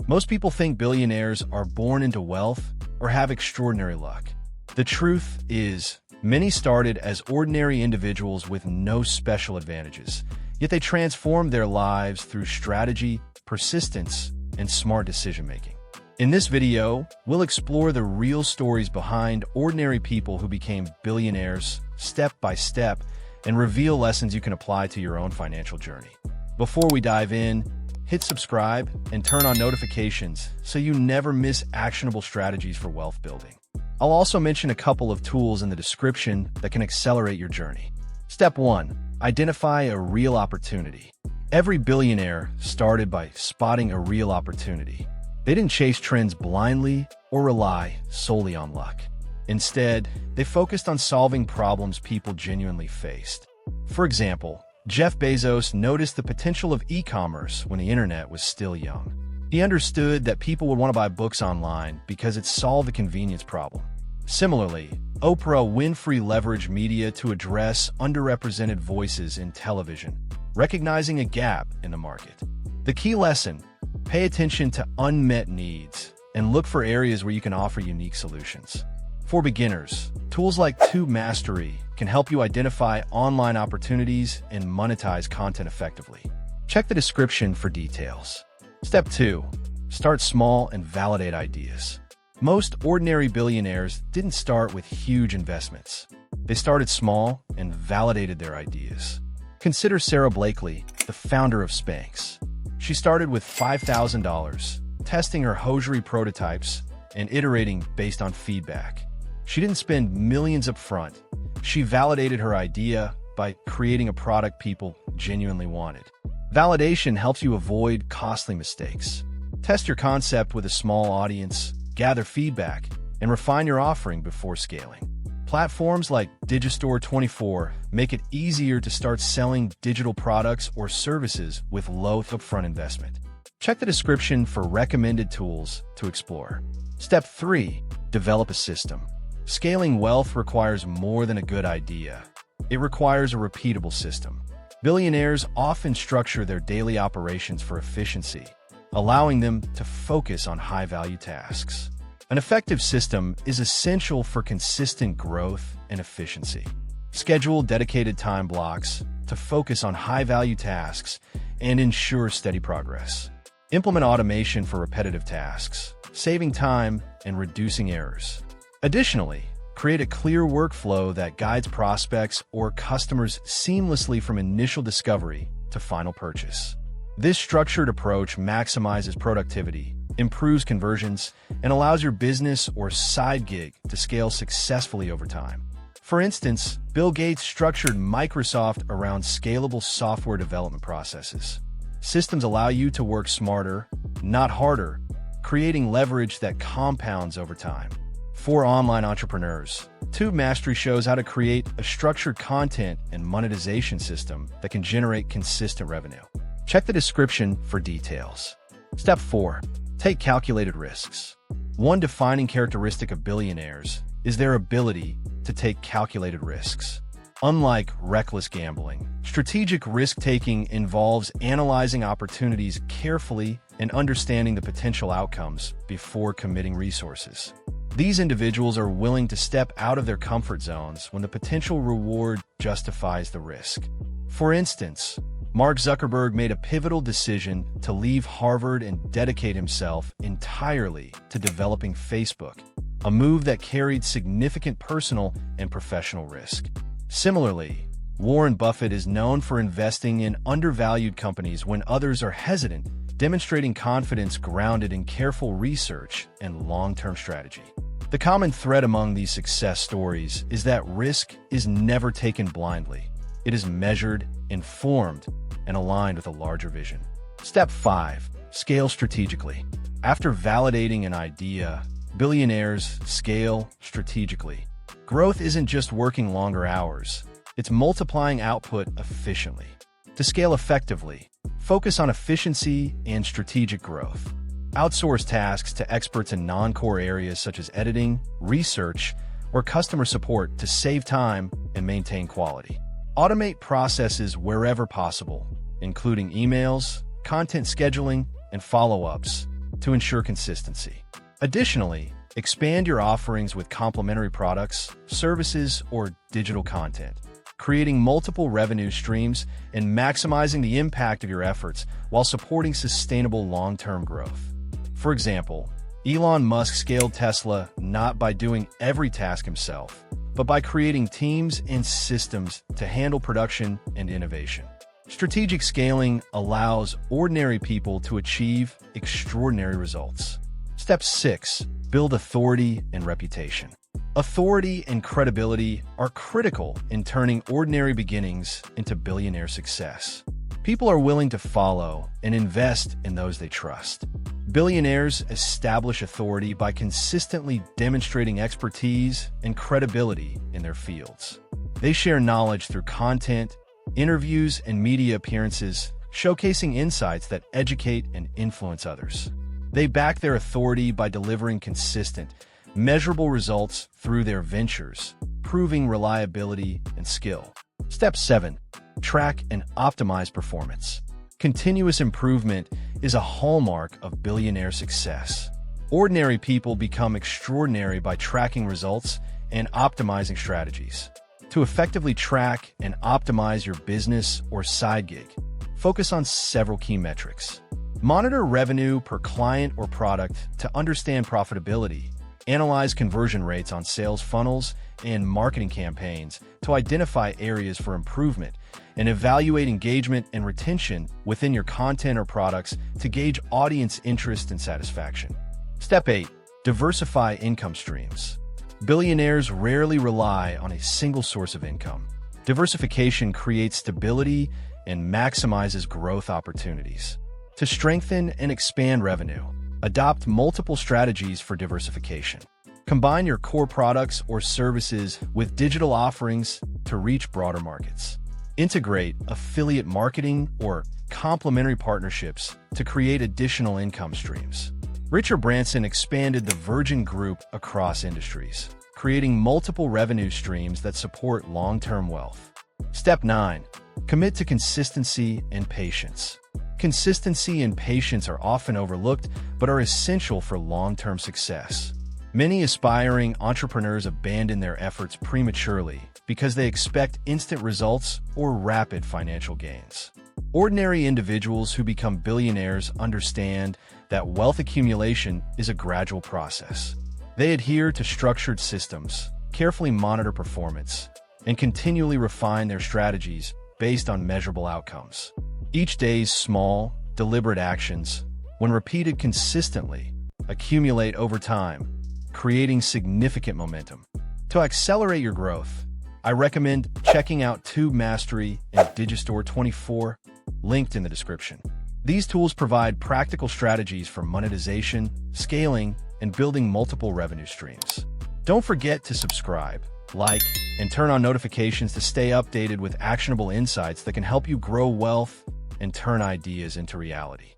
Most people think billionaires are born into wealth or have extraordinary luck. The truth is, many started as ordinary individuals with no special advantages, yet they transformed their lives through strategy, persistence, and smart decision-making. In this video, we'll explore the real stories behind ordinary people who became billionaires step by step and reveal lessons you can apply to your own financial journey. Before we dive in, hit subscribe and turn on notifications so you never miss actionable strategies for wealth building. I'll also mention a couple of tools in the description that can accelerate your journey. Step 1. Identify a real opportunity. Every billionaire started by spotting a real opportunity. They didn't chase trends blindly or rely solely on luck. Instead, they focused on solving problems people genuinely faced. For example, Jeff Bezos noticed the potential of e-commerce when the internet was still young. He understood that people would want to buy books online because it solved the convenience problem. Similarly, Oprah Winfrey leveraged media to address underrepresented voices in television, recognizing a gap in the market. The key lesson: pay attention to unmet needs and look for areas where you can offer unique solutions. For beginners, tools like Tube Mastery can help you identify online opportunities and monetize content effectively. Check the description for details. Step 2. Start small and validate ideas. Most ordinary billionaires didn't start with huge investments. They started small and validated their ideas. Consider Sarah Blakely, the founder of Spanx. She started with $5,000, testing her hosiery prototypes and iterating based on feedback. She didn't spend millions up front. She validated her idea by creating a product people genuinely wanted. Validation helps you avoid costly mistakes. Test your concept with a small audience, gather feedback, and refine your offering before scaling. Platforms like Digistore24 make it easier to start selling digital products or services with low upfront investment. Check the description for recommended tools to explore. Step 3. Develop a system. Scaling wealth requires more than a good idea. It requires a repeatable system. Billionaires often structure their daily operations for efficiency, allowing them to focus on high-value tasks. An effective system is essential for consistent growth and efficiency. Schedule dedicated time blocks to focus on high-value tasks and ensure steady progress. Implement automation for repetitive tasks, saving time and reducing errors. Additionally, create a clear workflow that guides prospects or customers seamlessly from initial discovery to final purchase. This structured approach maximizes productivity, improves conversions, and allows your business or side gig to scale successfully over time. For instance, Bill Gates structured Microsoft around scalable software development processes. Systems allow you to work smarter, not harder, creating leverage that compounds over time. For online entrepreneurs, Tube Mastery shows how to create a structured content and monetization system that can generate consistent revenue. Check the description for details. Step 4. Take calculated risks. One defining characteristic of billionaires is their ability to take calculated risks. Unlike reckless gambling, strategic risk-taking involves analyzing opportunities carefully and understanding the potential outcomes before committing resources. These individuals are willing to step out of their comfort zones when the potential reward justifies the risk. For instance, Mark Zuckerberg made a pivotal decision to leave Harvard and dedicate himself entirely to developing Facebook, a move that carried significant personal and professional risk. Similarly, Warren Buffett is known for investing in undervalued companies when others are hesitant, demonstrating confidence grounded in careful research and long-term strategy. The common thread among these success stories is that risk is never taken blindly. It is measured, informed, and aligned with a larger vision. Step 5. Scale strategically. After validating an idea, billionaires scale strategically. Growth isn't just working longer hours, it's multiplying output efficiently. To scale effectively, focus on efficiency and strategic growth. Outsource tasks to experts in non-core areas such as editing, research, or customer support to save time and maintain quality. Automate processes wherever possible, including emails, content scheduling, and follow-ups, to ensure consistency. Additionally, expand your offerings with complementary products, services, or digital content, creating multiple revenue streams and maximizing the impact of your efforts while supporting sustainable long-term growth. For example, Elon Musk scaled Tesla not by doing every task himself, but by creating teams and systems to handle production and innovation. Strategic scaling allows ordinary people to achieve extraordinary results. Step 6. Build authority and reputation. Authority and credibility are critical in turning ordinary beginnings into billionaire success. People are willing to follow and invest in those they trust. Billionaires establish authority by consistently demonstrating expertise and credibility in their fields. They share knowledge through content, interviews, and media appearances, showcasing insights that educate and influence others. They back their authority by delivering consistent, measurable results through their ventures, proving reliability and skill. Step 7. Track and optimize performance. Continuous improvement is a hallmark of billionaire success. Ordinary people become extraordinary by tracking results and optimizing strategies. To effectively track and optimize your business or side gig, focus on several key metrics. Monitor revenue per client or product to understand profitability. Analyze conversion rates on sales funnels and marketing campaigns to identify areas for improvement, and evaluate engagement and retention within your content or products to gauge audience interest and satisfaction. Step 8. Diversify income streams. Billionaires rarely rely on a single source of income. Diversification creates stability and maximizes growth opportunities. To strengthen and expand revenue, adopt multiple strategies for diversification. Combine your core products or services with digital offerings to reach broader markets. Integrate affiliate marketing or complementary partnerships to create additional income streams. Richard Branson expanded the Virgin Group across industries, creating multiple revenue streams that support long-term wealth. Step 9. Commit to consistency and patience. Consistency and patience are often overlooked, but are essential for long-term success. Many aspiring entrepreneurs abandon their efforts prematurely because they expect instant results or rapid financial gains. Ordinary individuals who become billionaires understand that wealth accumulation is a gradual process. They adhere to structured systems, carefully monitor performance, and continually refine their strategies based on measurable outcomes. Each day's small, deliberate actions, when repeated consistently, accumulate over time, creating significant momentum. To accelerate your growth, I recommend checking out Tube Mastery and Digistore 24, linked in the description. These tools provide practical strategies for monetization, scaling, and building multiple revenue streams. Don't forget to subscribe, like, and turn on notifications to stay updated with actionable insights that can help you grow wealth and turn ideas into reality.